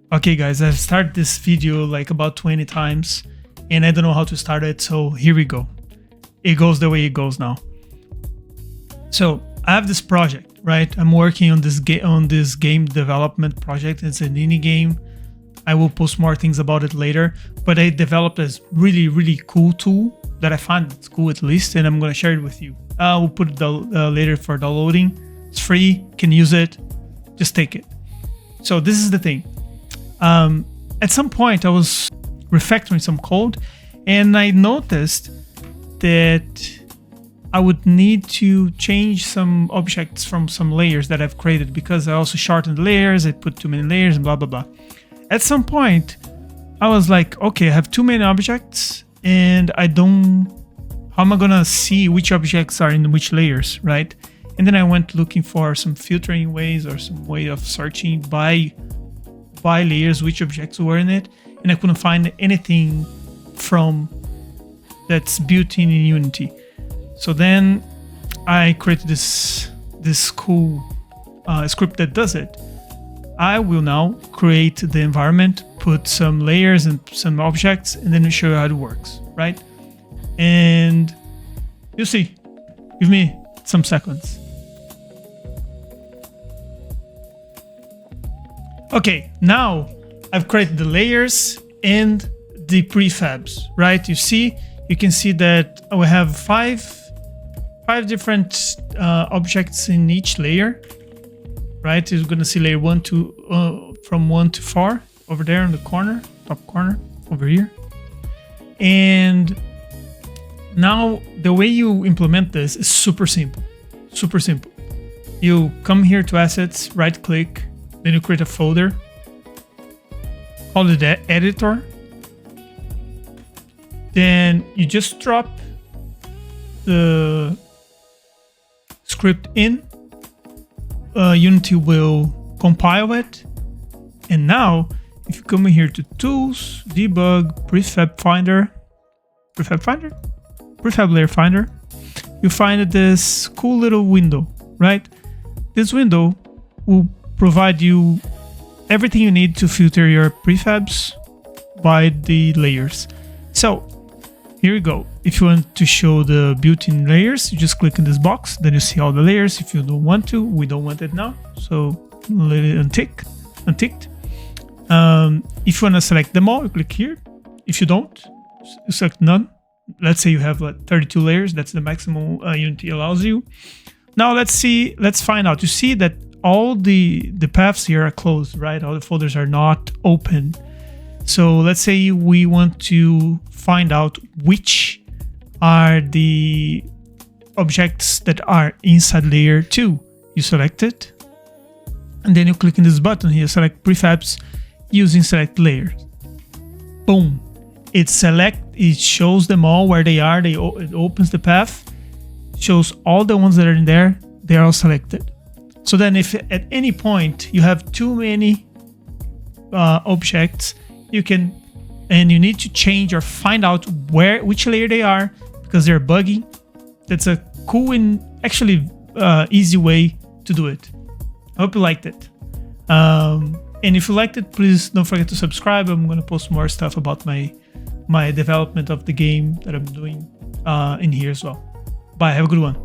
Okay guys, I've started this video like about 20 times and I don't know how to start it, so here we go. It goes the way it goes now. So I have this project, right? I'm working on this game development project. It's an indie game. I will post more things about it later, but I developed this really cool tool that I find it's cool at least, and I'm gonna share it with you. I will put it later for downloading. It's free, you can use it, just take it. So this is the thing. At some point I was refactoring some code and I noticed that I would need to change some objects from some layers that I've created, because I also shortened layers, I put too many layers and blah blah blah. At some point I was like, okay, I have too many objects and how am I gonna see which objects are in which layers, right? And then I went looking for some filtering ways or some way of searching by layers which objects were in it, and I couldn't find anything from that's built in Unity. So then I created this cool script that does it. I will now create the environment, put some layers and some objects, and then show you how it works, right? And you'll see. Give me some seconds. Okay, now I've created the layers and the prefabs, right? You can see that we have five different objects in each layer, right? You're gonna see layer 1 to from 1 to 4 over there in the corner, top corner over here. And now the way you implement this is super simple. You come here to assets, right click, then you create a folder, call it editor. Then you just drop the script in. Unity will compile it. And now, if you come in here to Tools, Debug, Prefab Layer Finder, you find this cool little window, right? This window will provide you everything you need to filter your prefabs by the layers. So here we go. If you want to show the built-in layers, you just click in this box, then you see all the layers. If you don't want to, we don't want it now, so let it unticked. If you want to select them all, you click here. If you don't, you select none. Let's say you have like 32 layers. That's the maximum Unity allows you. Now let's find out. You see that all the paths here are closed, right? All the folders are not open. So let's say we want to find out which are the objects that are inside layer 2. You select it, and then you click in this button here, select prefabs using select layers. Boom. It shows them all where they are. It opens the path, shows all the ones that are in there. They're all selected. So then if at any point you have too many objects, you need to change or find out which layer they are, because they're buggy. That's a cool and actually easy way to do it. I hope you liked it. And if you liked it, please don't forget to subscribe. I'm going to post more stuff about my development of the game that I'm doing in here as well. Bye, have a good one.